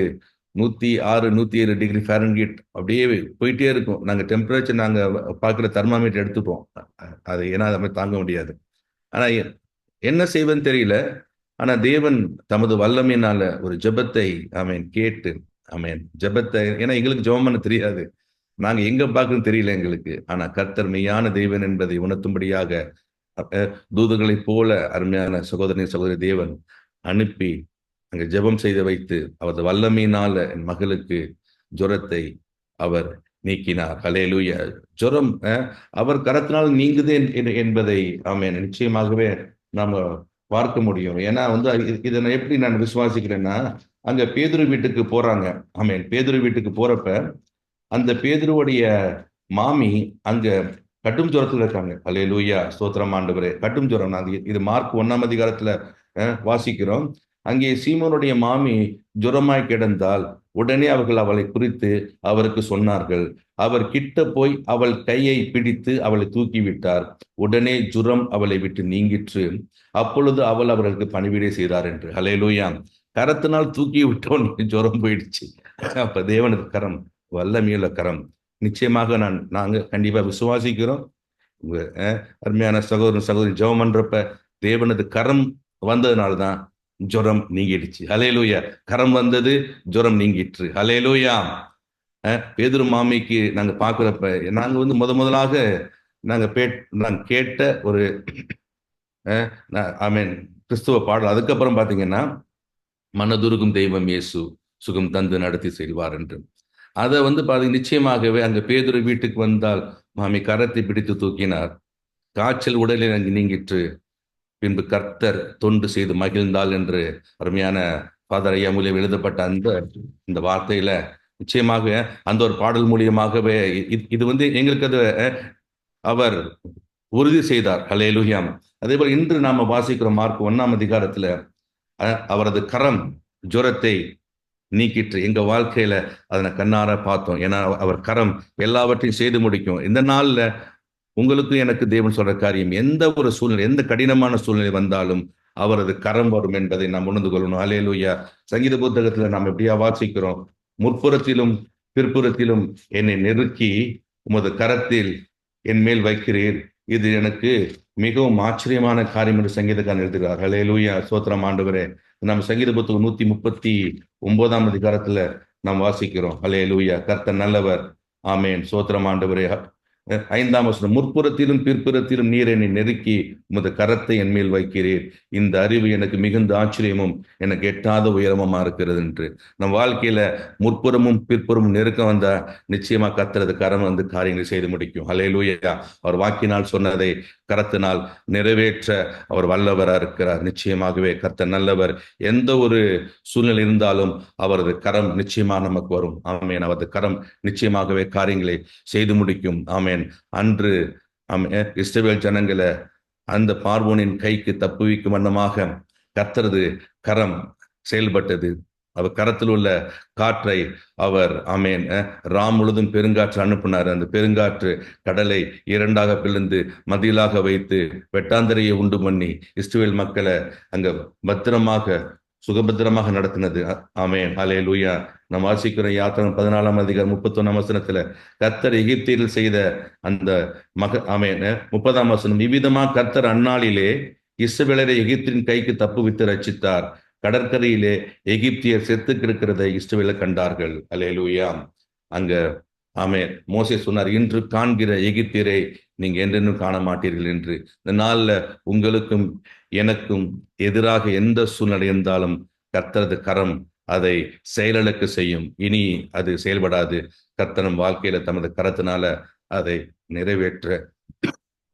106, 107 டிகிரி ஃபாரன்ஹீட் அப்படியே போயிட்டே இருக்கும். நாங்கள் டெம்பரேச்சர் நாங்கள் பார்க்குற தெர்மாமீட்டர் எடுத்துப்போம். அது ஏன்னா அதை மாதிரி தாங்க முடியாது. ஆனால் என்ன செய்வதுன்னு தெரியல. ஆனா தேவன் தமது வல்லமையினால ஒரு ஜெபத்தை ஆமேன் கேட்டு, ஆமேன், ஜெபத்தை, ஏன்னா எங்களுக்கு ஜெபம் பண்ண தெரியாது, நாங்க எங்க பார்க்கணும் தெரியல எங்களுக்கு. ஆனா கர்த்தர் மெய்யான தேவன் என்பதை உணர்த்தும்படியாக தூதர்களை போல அருமையான சகோதரி தேவன் அனுப்பி அங்க ஜெபம் செய்து வைத்து அவரது வல்லமையினால என் மகளுக்கு ஜுரத்தை அவர் நீக்கினார். ஹல்லேலூயா. ஜுரம் அவர் கரத்தினால் நீங்குது என்பதை ஆமேன் நிச்சயமாகவே நாம பார்க்க முடியும். ஏன்னா இதை நான் எப்படி நான் விசுவாசிக்கிறேன்னா, அங்க பேதுரு வீட்டுக்கு போறாங்க. ஆமேன். பேதுரு வீட்டுக்கு போறப்ப அந்த பேதுருவுடைய மாமி அங்க கட்டும் ஜுரத்துல இருக்காங்க. அல்லேலூயா, ஸ்தோத்திரம் ஆண்டவரே. கட்டும் ஜுரம். நாங்க இது மார்க் 1ஆம் அதிகாரத்துல வாசிக்கிறோம். அங்கே சீமோனுடைய மாமி ஜுரமாய் கிடந்தால் உடனே அவர்கள் அவளை குறித்து அவருக்கு சொன்னார்கள். அவர் கிட்ட போய் அவள் கையை பிடித்து அவளை தூக்கி விட்டார். உடனே ஜுரம் அவளை விட்டு நீங்கிற்று. அப்பொழுது அவள் அவர்களுக்கு பணிவிடை செய்தார் என்று. அல்லேலூயா. கரத்தினால் தூக்கி விட்டோம், ஜுரம் போயிடுச்சு. அப்ப தேவனுக்கு கரம் வல்லமையுள்ள கரம். நிச்சயமாக நாங்க கண்டிப்பா விசுவாசிக்கிறோம். உங்க அருமையான சகோதரன் சகோதரி ஜெபம் பண்றப்ப தேவனது கரம் வந்ததுனால தான் ஜுரம் நீங்கிடுச்சு. ஹல்லேலூயா. கரம் வந்தது, ஜுரம் நீங்கிற்று. ஹல்லேலூயா. பேதுரு மாமிக்கு நாங்க பாக்குறப்ப நாங்க வந்து முதலாக நாங்க கேட்ட ஒரு ஆமென் கிறிஸ்துவ பாடல். அதுக்கப்புறம் பாத்தீங்கன்னா, மனதுருகும் தெய்வம் இயேசு சுகம் தந்து நடத்தி செல்வார் என்று. அதை வந்து பாத்தீங்க, நிச்சயமாகவே அங்க பேதுரு வீட்டுக்கு வந்தால் மாமி கரத்தை பிடித்து தூக்கினார். காய்ச்சல் உடலில் அங்கு நீங்கிற்று. பின்பு கர்த்தர் தொண்டு செய்து மகிழ்ந்தாள் என்று அருமையான ஃபாதர் ஐயா மூலியம் எழுதப்பட்ட இந்த வார்த்தையில நிச்சயமாக அந்த ஒரு பாடல் மூலியமாகவே இது வந்து எங்களுக்கு அது அவர் உறுதி செய்தார். ஹல்லேலூயா. அதே போல இன்று நாம வாசிக்கிறோம் மார்க் 1ஆம் அதிகாரத்துல அவரது கரம் ஜுரத்தை நீக்கிற்று. எங்க வாழ்க்கையில அதனை கண்ணார பார்த்தோம். ஏன்னா அவர் கரம் எல்லாவற்றையும் செய்து முடிக்கும். இந்த நாள்ல உங்களுக்கும் எனக்கு தேவன் சொல்ற காரியம், எந்த ஒரு சூழ்நிலை, எந்த கடினமான சூழ்நிலை வந்தாலும் அவரது கரம் வரும் என்பதை நாம் உணர்ந்து கொள்ளணும். ஹல்லேலூயா. சங்கீத புத்தகத்துல நாம் எப்படியா வாசிக்கிறோம், முற்புறத்திலும் பிற்புறத்திலும் என்னை நெருக்கி உமது கரத்தில் என் மேல் வைக்கிறீர், இது எனக்கு மிகவும் ஆச்சரியமான காரியம் என்று சங்கீதக்காரன் எழுதுகிறார். ஹல்லேலூயா, ஸ்தோத்திரம் ஆண்டவரே. நம்ம சங்கீத புத்தகம் 139ஆம் அதிகாரத்துல நாம் வாசிக்கிறோம். ஹல்லேலூயா. கர்த்தர் நல்லவர். ஆமென், ஸ்தோத்திரம் ஆண்டவரே. 5ஆம் வசனம், முற்புறத்திலும் பிற்புறத்திலும் நீர் என்னை நெருக்கி உமது கரத்தை என் மேல் வைக்கிறீர், இந்த அறிவு எனக்கு மிகுந்த ஆச்சரியமும் எனக்கு எட்டாத உயரமுமா இருக்கிறது என்று. நம் வாழ்க்கையில முற்புறமும் பிற்புறமும் நெருக்கம் வந்தா நிச்சயமா கர்த்தரது கரம் வந்து காரியங்களை செய்து முடிக்கும். ஹல்லேலூயா. அவர் வாக்கினால் சொன்னதை கரத்தினால் நிறைவேற்ற அவர் வல்லவரா இருக்கிறார். நிச்சயமாகவே கர்த்தர் நல்லவர். எந்த ஒரு சூழ்நிலை இருந்தாலும் அவரது கரம் நிச்சயமா நமக்கு வரும். ஆமென். அவரது கரம் நிச்சயமாகவே காரியங்களை செய்து முடிக்கும். ஆமென். அன்று இஸ்ரவேல் ஜனங்களை அந்த பார்வோனின் கைக்கு தப்புவிக்கும் வண்ணமாக கர்த்தரது கரம் செயல்பட்டது. அவர் கரத்தில் உள்ள காற்றை அவர் ஆமென் ராம் முழுதும் பெருங்காற்று அனுப்பினார். அந்த பெருங்காற்று கடலை இரண்டாக பிளந்து மதிலாக வைத்து வெட்டாந்தரையை உண்டு பண்ணி இஸ்ரவேல் மக்களை அங்க பத்திரமாக சுகபத்திரமாக நடத்தினது. ஆமென், ஹல்லேலூயா. நாம் வாசிக்கிற யாத்திரை 14ஆம் அதிகாரம் 31ஆம் வசனத்துல கர்த்தர் எகிப்தில் செய்த அந்த ஆமென் 30ஆம் வசனம், இவ்விதமா கர்த்தர் அந்நாளிலே இஸ்ரவேலரை எகிப்தின் கைக்கு தப்புவித்து ரட்சித்தார். கடற்கரையிலே எகிப்தியர் செத்து கிடக்கிறதை இஸ்ரவேலர் கண்டார்கள். ஹல்லேலூயா. அங்க ஆமென் மோசே சொன்னார், இன்று காண்கிற எகிப்தியரை நீங்க என்றென்னும் காண மாட்டீர்கள் என்று. இந்த நாள்ல உங்களுக்கும் எனக்கும் எதிராக எந்த சூழ்நிலை இருந்தாலும் கர்த்தரது கரம் அதை செயலுக்கு செய்யும். இனி அது செயல்படாது. கர்த்தரும் வாழ்க்கையில தமது கரத்தினால அதை நிறைவேற்ற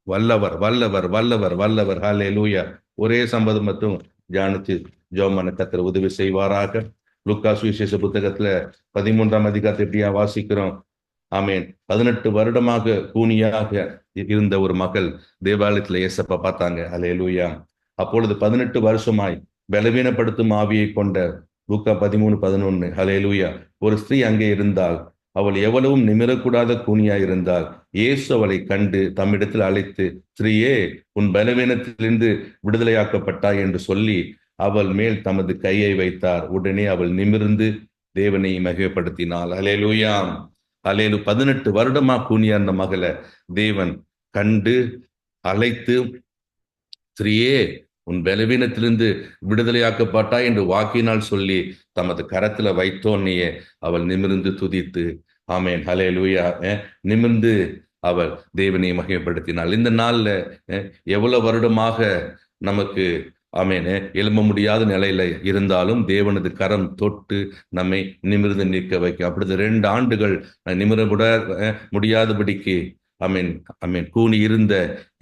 வல்லவர் வல்லவர் வல்லவர் வல்லவர். ஹல்லேலூயா. ஒரே சம்பவம் மட்டும் தியானித்து ஜெபம் கர்த்தர் உதவி செய்வாராக. லூக்கா சுவிசேஷ புத்தகத்துல 13ஆம் அதிகாரத்தை எப்படியா வாசிக்கிறோம். ஆமென். 18 வருடமாக கூனியாக இருந்த ஒரு மகள் தேவாலயத்துல இயேசப்பா பார்த்தாங்க. ஹல்லேலூயா. அப்பொழுது 18 வருஷமாய் பலவீனப்படுத்தும் ஆவியை கொண்ட லூக்கா 13:11. ஹல்லேலூயா. ஒரு ஸ்திரீ அங்கே இருந்தால், அவள் எவ்வளவும் நிமிரக்கூடாத கூனியாய் இருந்தால், இயேசு அவளை கண்டு தம்மிடத்தில் அழைத்து, ஸ்திரீயே, உன் பலவீனத்திலிருந்து விடுதலையாக்கப்பட்டாய் என்று சொல்லி அவள் மேல் தமது கையை வைத்தார். உடனே அவள் நிமிர்ந்து தேவனை மகிமைப்படுத்தினாள். ஹல்லேலூயா. ஹல்லேலூயா. 18 வருடமா கூனியா இருந்த மகளை தேவன் கண்டு அழைத்து, ஸ்திரீயே, உன் பலவீனத்திலிருந்து விடுதலையாக்கப்பட்டாய் என்று வாக்கினால் சொல்லி தமது கரத்துல வைத்தோன்னையே அவள் நிமிர்ந்து துதித்து ஆமென் ஹல்லேலூயா நிமிர்ந்து அவள் தேவனை மகிமைப்படுத்தினாள். இந்த நாள்ல எவ்வளவு வருடமாக நமக்கு ஆமென் எழும்ப முடியாத நிலையில இருந்தாலும் தேவனது கரம் தொட்டு நம்மை நிமிர்ந்து நிற்க வைக்கும். அப்படி 2 ஆண்டுகள் நிமிர முடியாதபடிக்கு ஆமென் ஆமென் கூனி இருந்த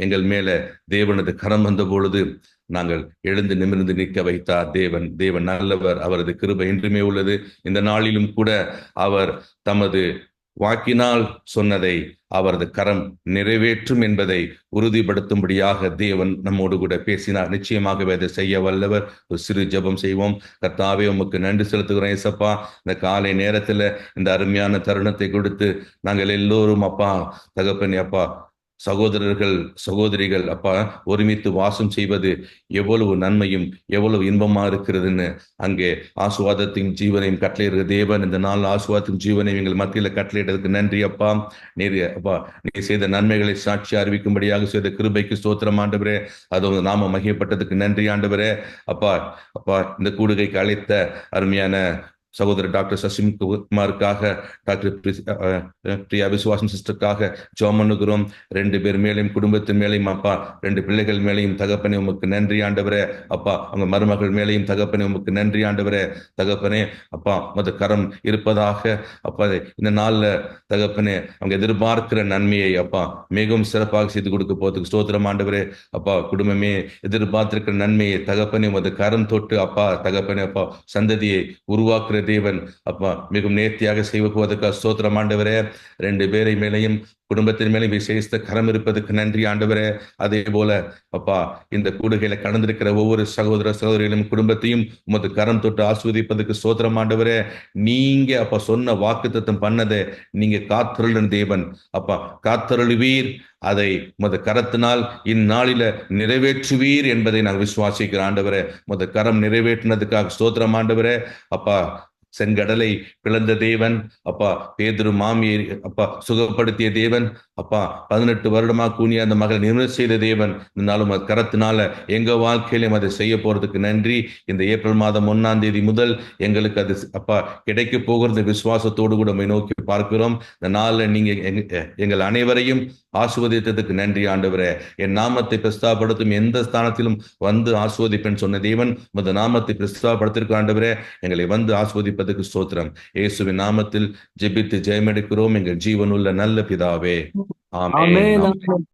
எங்கள் மேல தேவனது கரம் வந்த பொழுது நாங்கள் எழுந்து நிமிர்ந்து நிற்க வைத்தார். தேவன் நல்லவர். அவரது கிருபை என்றுமே உள்ளது. இந்த நாளிலும் கூட அவர் தமது வாக்கினால் சொன்னதை அவரது கரம் நிறைவேற்றும் என்பதை உறுதிப்படுத்தும்படியாக தேவன் நம்மோடு கூட பேசினார். நிச்சயமாகவே அதை செய்ய வல்லவர். ஒரு சிறு ஜெபம் செய்வோம். கர்த்தாவே, உமக்கு நன்றி செலுத்துகிறோம் ஏசப்பா. இந்த காலை நேரத்துல இந்த அருமையான தருணத்தை கொடுத்து நாங்கள் எல்லோரும் அப்பா தகப்பனே அப்பா சகோதரர்கள் சகோதரிகள் அப்பா ஒருமித்து வாசம் செய்வது எவ்வளவு நன்மையும் எவ்வளவு இன்பமா இருக்கிறதுன்னு அங்கே ஆசுவாதத்தின் ஜீவனையும் கட்டளையிடுகிற தேவன் இந்த நாள் ஆசுவாதத்தின் ஜீவனையும் எங்கள் மத்தியில கட்டளையிட்டதுக்கு நன்றி அப்பா. நீர் அப்பா நீ செய்த நன்மைகளை சாட்சி அறிவிக்கும்படியாக செய்த கிருபைக்கு ஸ்தோத்திரம் ஆண்டவரே. அது நாம மகிமைப்பட்டதுக்கு நன்றி ஆண்டவரே. அப்பா அப்பா இந்த கூடுகைக்கு அழைத்த அருமையான சகோதரர் டாக்டர் சசிகுமாருக்காக, டாக்டர் பிரியா விசுவாசம் சிஸ்டருக்காக ஜெபம் பண்ணுகிறோம். 2 பேர் மேலையும் குடும்பத்தின் மேலையும் அப்பா 2 பிள்ளைகள் மேலையும் தகப்பனே உமக்கு நன்றி ஆண்டவரே. அப்பா அவங்க மருமகள் மேலையும் தகப்பனே உமக்கு நன்றி ஆண்டவரே. தகப்பனே அப்பா மது கரம் இருப்பதாக அப்பா இந்த நாள்ல தகப்பனே அவங்க எதிர்பார்க்கிற நன்மையை அப்பா மிகவும் சிறப்பாக செய்து கொடுக்க போறதுக்கு ஸ்தோத்திரம் ஆண்டவரே. அப்பா குடும்பமே எதிர்பார்த்திருக்கிற நன்மையை தகப்பனே மது கரம் தொட்டு அப்பா தகப்பனே அப்பா சந்ததியை உருவாக்குற தேவன் அப்பா மிகவும் நேர்த்தியாக செய்வதற்காக ஸ்தோத்திரம் ஆண்டவரே. 2 பேரை மேலையும் குடும்பத்தின் மேலே விசேஷ கரம் இருப்பதற்கு நன்றி ஆண்டவரே. அதே போல அப்பா இந்த கூடுகையில கடந்திருக்கிற ஒவ்வொரு சகோதர சகோதரிகளும் குடும்பத்தையும் உமது கரம் தொட்டு ஆஸ்வதிப்பதற்கு ஸ்தோத்திரம் ஆண்டவரே. நீங்க அப்பா சொன்ன வாக்குத்தத்தம் பண்ணதை நீங்க காத்தருளின் தேவன் அப்பா காத்தருளுவீர். அதை உமது கரத்தினால் இந்நாளில நிறைவேற்றுவீர் என்பதை நாங்கள் விசுவாசிக்கிற ஆண்டவரே. உமது கரம் நிறைவேற்றினதுக்காக ஸ்தோத்திரம் ஆண்டவரே. அப்பா செங்கடலை பிளந்த தேவன் அப்பா பேதுரு மாமியை அப்பா சுகப்படுத்திய தேவன் அப்பா 18 வருடமா கூனிய அந்த மகளை நிர்ணயம் செய்த தேவன் இருந்தாலும் கரத்தினால எங்க வாழ்க்கையிலும் அதை செய்ய போறதுக்கு நன்றி. இந்த ஏப்ரல் மாதம் 1ஆம் தேதி முதல் எங்களுக்கு அது அப்பா கிடைக்க போகிறது விசுவாசத்தோடு கூட நோக்கி பார்க்கிறோம். இந்த நாள்ல நீங்க எங்கள் அனைவரையும் ஆசுவதித்ததுக்கு நன்றி ஆண்டவரே. என் நாமத்தை பிரஸ்தாபடுத்தும் எந்த ஸ்தானத்திலும் வந்து ஆசுவதிப்பேன் சொன்ன தேவன் உமது நாமத்தை பிரஸ்தாபடுத்திருக்க ஆண்டவரே. எங்களை வந்து ஆசுவதிப்பதற்கு ஸ்தோத்திரம். இயேசுவின் நாமத்தில் ஜெபித்து ஜெயமெடுக்கிறோம் எங்கள் ஜீவனுள்ள நல்ல பிதாவே. ஆமென்.